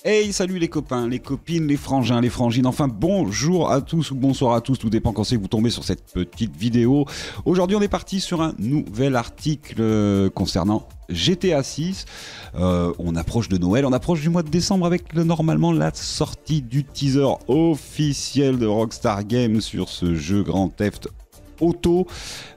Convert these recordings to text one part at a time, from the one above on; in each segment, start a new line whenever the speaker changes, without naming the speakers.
Hey, salut les copains, les copines, les frangins, les frangines, enfin bonjour à tous ou bonsoir à tous, tout dépend quand c'est que vous tombez sur cette petite vidéo. Aujourd'hui on est parti sur un nouvel article concernant GTA 6. On approche de Noël, on approche du mois de décembre avec normalement la sortie du teaser officiel de Rockstar Games sur ce jeu Grand Theft Auto.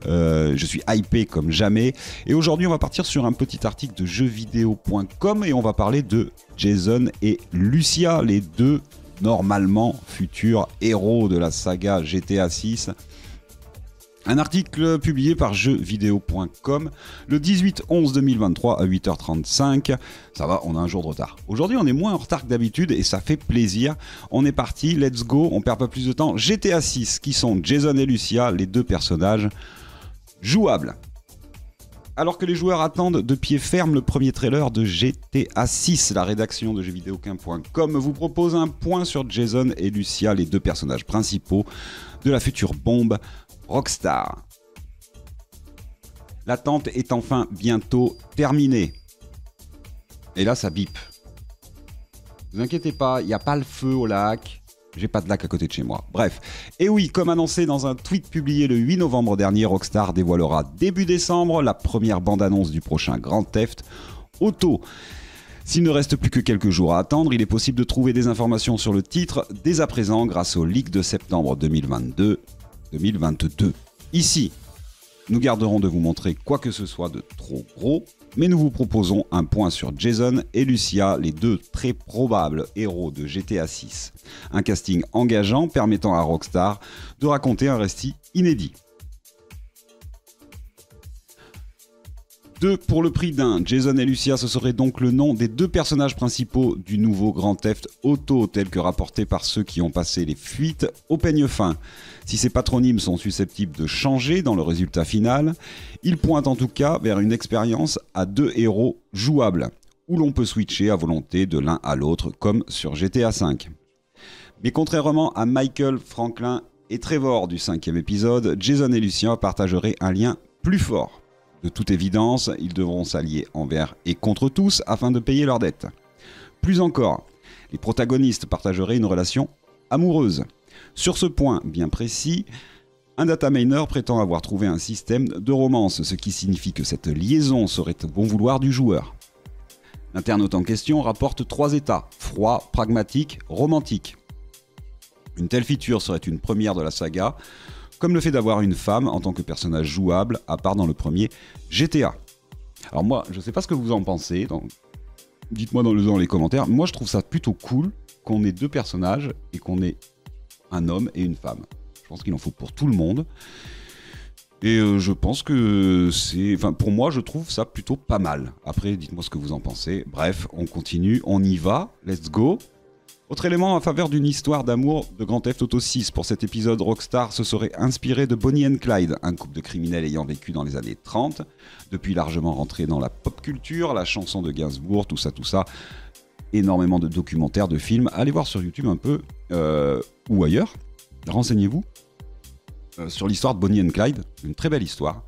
Je suis hypé comme jamais et aujourd'hui on va partir sur un petit article de jeuxvideo.com et on va parler de Jason et Lucia, les deux normalement futurs héros de la saga GTA 6. Un article publié par jeuxvideo.com le 18/11/2023 à 8h35. Ça va, on a un jour de retard. Aujourd'hui, on est moins en retard que d'habitude et ça fait plaisir. On est parti, let's go, on perd pas plus de temps. GTA 6, qui sont Jason et Lucia, les deux personnages jouables. Alors que les joueurs attendent de pied ferme le premier trailer de GTA 6, la rédaction de jeuxvideo.com vous propose un point sur Jason et Lucia, les deux personnages principaux de la future bombe Rockstar. L'attente est enfin bientôt terminée. Et là, ça bip. Ne vous inquiétez pas, il n'y a pas le feu au lac. J'ai pas de lac à côté de chez moi. Bref. Et oui, comme annoncé dans un tweet publié le 8 novembre dernier, Rockstar dévoilera début décembre la première bande-annonce du prochain Grand Theft Auto. S'il ne reste plus que quelques jours à attendre, il est possible de trouver des informations sur le titre dès à présent grâce au leak de septembre 2022. Ici, nous garderons de vous montrer quoi que ce soit de trop gros, mais nous vous proposons un point sur Jason et Lucia, les deux très probables héros de GTA 6. Un casting engageant permettant à Rockstar de raconter un récit inédit. 2 pour le prix d'un. Jason et Lucia, ce serait donc le nom des deux personnages principaux du nouveau Grand Theft Auto, tel que rapporté par ceux qui ont passé les fuites au peigne fin. Si ces patronymes sont susceptibles de changer dans le résultat final, ils pointent en tout cas vers une expérience à deux héros jouables, où l'on peut switcher à volonté de l'un à l'autre, comme sur GTA V. Mais contrairement à Michael, Franklin et Trevor du 5e épisode, Jason et Lucia partageraient un lien plus fort. De toute évidence, ils devront s'allier envers et contre tous afin de payer leurs dettes. Plus encore, les protagonistes partageraient une relation amoureuse. Sur ce point bien précis, un dataminer prétend avoir trouvé un système de romance, ce qui signifie que cette liaison serait au bon vouloir du joueur. L'internaute en question rapporte 3 états, froid, pragmatique, romantique. Une telle feature serait une première de la saga, comme le fait d'avoir une femme en tant que personnage jouable, à part dans le premier GTA. Alors moi, je sais pas ce que vous en pensez, donc dites-moi dans les commentaires. Moi, je trouve ça plutôt cool qu'on ait deux personnages et qu'on ait un homme et une femme. Je pense qu'il en faut pour tout le monde. Et je pense que c'est... Enfin, pour moi, je trouve ça plutôt pas mal. Après, dites-moi ce que vous en pensez. Bref, on continue, on y va, let's go. Autre élément en faveur d'une histoire d'amour de Grand Theft Auto 6. Pour cet épisode, Rockstar se serait inspiré de Bonnie and Clyde, un couple de criminels ayant vécu dans les années 30, depuis largement rentré dans la pop culture, la chanson de Gainsbourg, tout ça. Énormément de documentaires, de films. Allez voir sur YouTube un peu, ou ailleurs. Renseignez-vous sur l'histoire de Bonnie and Clyde. Une très belle histoire,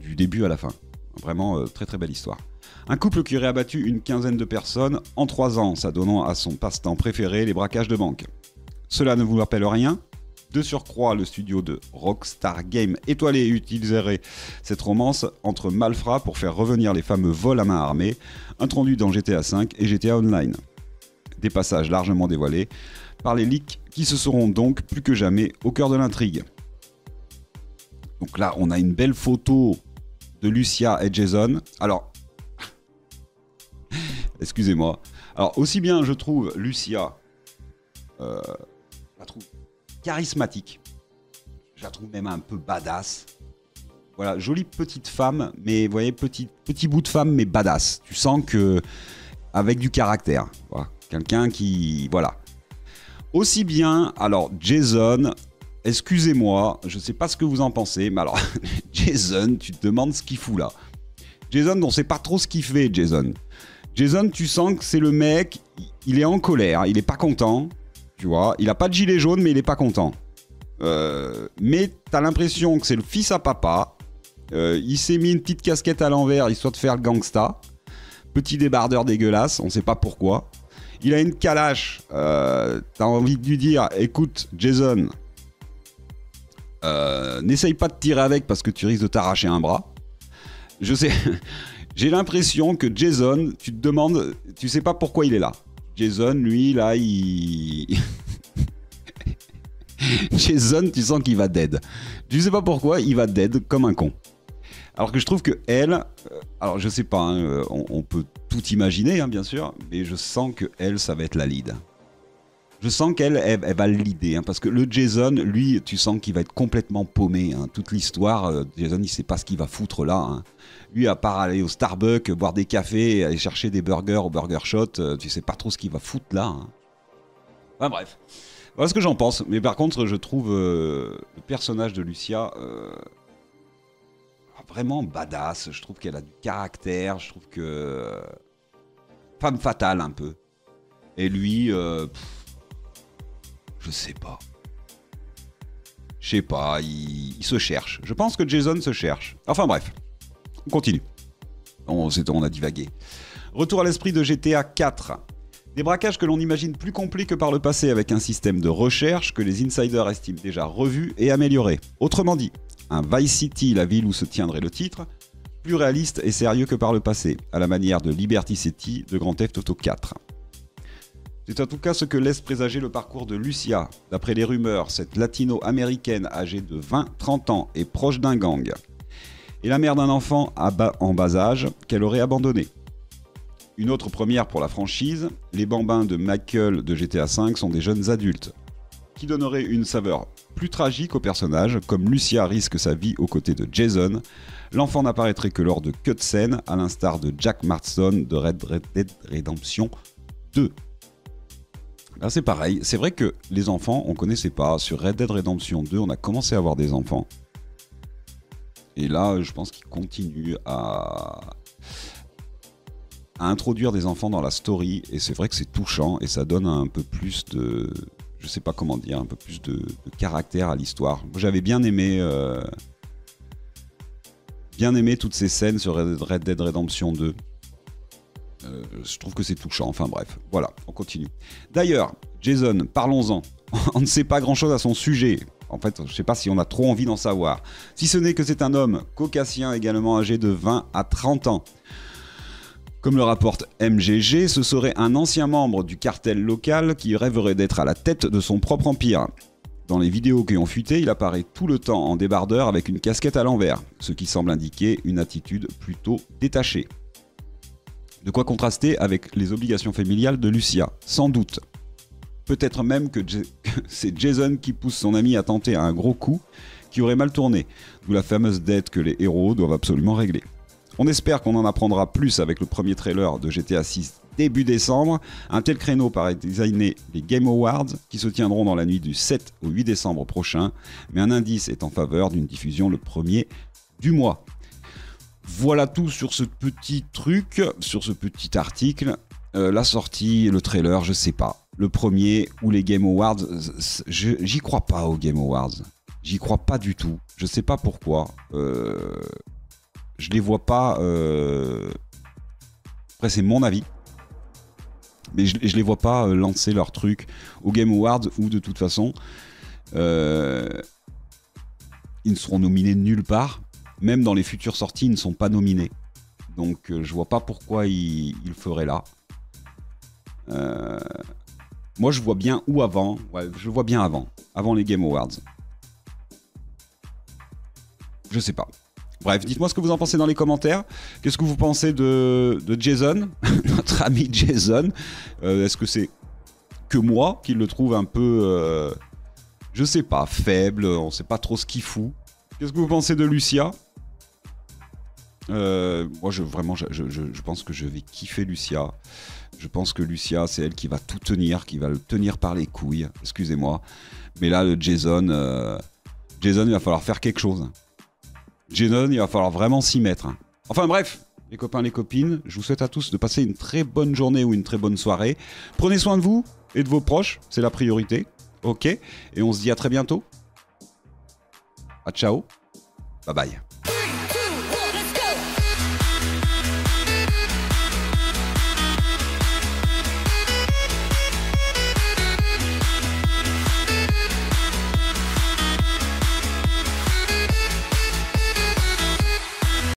du début à la fin. Vraiment très très belle histoire. Un couple qui aurait abattu une quinzaine de personnes en 3 ans, s'adonnant à son passe-temps préféré, les braquages de banque. Cela ne vous rappelle rien ? De surcroît, le studio de Rockstar Games étoilé utiliserait cette romance entre malfrats pour faire revenir les fameux vols à main armée, introduits dans GTA V et GTA Online. Des passages largement dévoilés par les leaks qui se seront donc plus que jamais au cœur de l'intrigue. Donc là, on a une belle photo de Lucia et Jason. Alors, excusez-moi. Alors, aussi bien je trouve Lucia, je la trouve charismatique. Je la trouve même un peu badass. Voilà, jolie petite femme, mais vous voyez, petit bout de femme, mais badass. Tu sens que, avec du caractère. Voilà. Quelqu'un qui... Voilà. Aussi bien, alors, Jason... Excusez-moi, je sais pas ce que vous en pensez, mais alors, Jason, tu te demandes ce qu'il fout là. Jason, on sait pas trop ce qu'il fait, Jason. Jason, tu sens que c'est le mec, il est en colère, il est pas content, tu vois. Il a pas de gilet jaune, mais il est pas content. Mais t'as l'impression que c'est le fils à papa. Il s'est mis une petite casquette à l'envers, histoire de faire le gangsta. Petit débardeur dégueulasse, on sait pas pourquoi. Il a une calache. T'as envie de lui dire, écoute, Jason, n'essaye pas de tirer avec parce que tu risques de t'arracher un bras. Je sais, j'ai l'impression que Jason, tu te demandes, tu sais pas pourquoi il est là. Jason, lui, là, il... Jason, tu sens qu'il va dead. Tu sais pas pourquoi, il va dead comme un con. Alors que je trouve que elle, alors je sais pas, hein, on peut tout imaginer, hein, bien sûr, mais je sens que elle, ça va être la lead. Je sens qu'elle, elle va le leader, hein, parce que le Jason, lui, tu sens qu'il va être complètement paumé. Hein, toute l'histoire, Jason, il sait pas ce qu'il va foutre là. Hein. Lui, à part aller au Starbucks, boire des cafés, aller chercher des burgers au Burger Shot, tu sais pas trop ce qu'il va foutre là. Hein. Enfin bref, voilà ce que j'en pense. Mais par contre, je trouve le personnage de Lucia vraiment badass. Je trouve qu'elle a du caractère. Je trouve que femme fatale un peu. Et lui, je sais pas. Je sais pas, il se cherche. Je pense que Jason se cherche. Enfin bref, on continue. On a divagué. Retour à l'esprit de GTA 4. Des braquages que l'on imagine plus complets que par le passé avec un système de recherche que les insiders estiment déjà revu et amélioré. Autrement dit, un Vice City, la ville où se tiendrait le titre, plus réaliste et sérieux que par le passé, à la manière de Liberty City de Grand Theft Auto 4. C'est en tout cas ce que laisse présager le parcours de Lucia. D'après les rumeurs, cette latino-américaine âgée de 20-30 ans est proche d'un gang. Et la mère d'un enfant en bas âge qu'elle aurait abandonné. Une autre première pour la franchise, les bambins de Michael de GTA V sont des jeunes adultes, qui donneraient une saveur plus tragique au personnage, comme Lucia risque sa vie aux côtés de Jason. L'enfant n'apparaîtrait que lors de cutscenes, à l'instar de Jack Marston de Red Dead Redemption 2. Là c'est pareil, c'est vrai que les enfants, on connaissait pas. Sur Red Dead Redemption 2, on a commencé à avoir des enfants. Et là, je pense qu'ils continuent à introduire des enfants dans la story. Et c'est vrai que c'est touchant et ça donne un peu plus de... Je sais pas comment dire, un peu plus de caractère à l'histoire. Moi, j'avais bien aimé toutes ces scènes sur Red Dead Redemption 2. Je trouve que c'est touchant, enfin bref, voilà, on continue. D'ailleurs, Jason, parlons-en. On ne sait pas grand-chose à son sujet. En fait, je ne sais pas si on a trop envie d'en savoir. Si ce n'est que c'est un homme caucasien également âgé de 20 à 30 ans. Comme le rapporte MGG, ce serait un ancien membre du cartel local qui rêverait d'être à la tête de son propre empire. Dans les vidéos qui ont fuité, il apparaît tout le temps en débardeur avec une casquette à l'envers, ce qui semble indiquer une attitude plutôt détachée. De quoi contraster avec les obligations familiales de Lucia, sans doute. Peut-être même que c'est Jason qui pousse son ami à tenter un gros coup qui aurait mal tourné, d'où la fameuse dette que les héros doivent absolument régler. On espère qu'on en apprendra plus avec le premier trailer de GTA 6 début décembre. Un tel créneau paraît designer les Game Awards qui se tiendront dans la nuit du 7 au 8 décembre prochain, mais un indice est en faveur d'une diffusion le 1er du mois. Voilà tout sur ce petit truc, sur ce petit article. La sortie, le trailer, je sais pas. Le premier ou les Game Awards, j'y crois pas aux Game Awards. J'y crois pas du tout. Je sais pas pourquoi. Je les vois pas. Après, c'est mon avis. Mais je les vois pas lancer leur truc aux Game Awards où de toute façon, ils ne seront nominés nulle part. Même dans les futures sorties, ils ne sont pas nominés. Donc je vois pas pourquoi ils le feraient là. Moi je vois bien ou avant. Ouais, je vois bien avant. Avant les Game Awards. Je sais pas. Bref, dites-moi ce que vous en pensez dans les commentaires. Qu'est-ce que vous pensez de Jason, notre ami Jason? Est-ce que c'est que moi qui le trouve un peu, je sais pas, faible, on sait pas trop ce qu'il fout? Qu'est-ce que vous pensez de Lucia? Moi, je pense que je vais kiffer Lucia. Je pense que Lucia, c'est elle qui va tout tenir, qui va le tenir par les couilles. Excusez-moi. Mais là, le Jason, il va falloir faire quelque chose. Jason, il va falloir vraiment s'y mettre. Enfin bref, les copains, les copines, je vous souhaite à tous de passer une très bonne journée ou une très bonne soirée. Prenez soin de vous et de vos proches, c'est la priorité. Ok, et on se dit à très bientôt. À ciao, bye bye.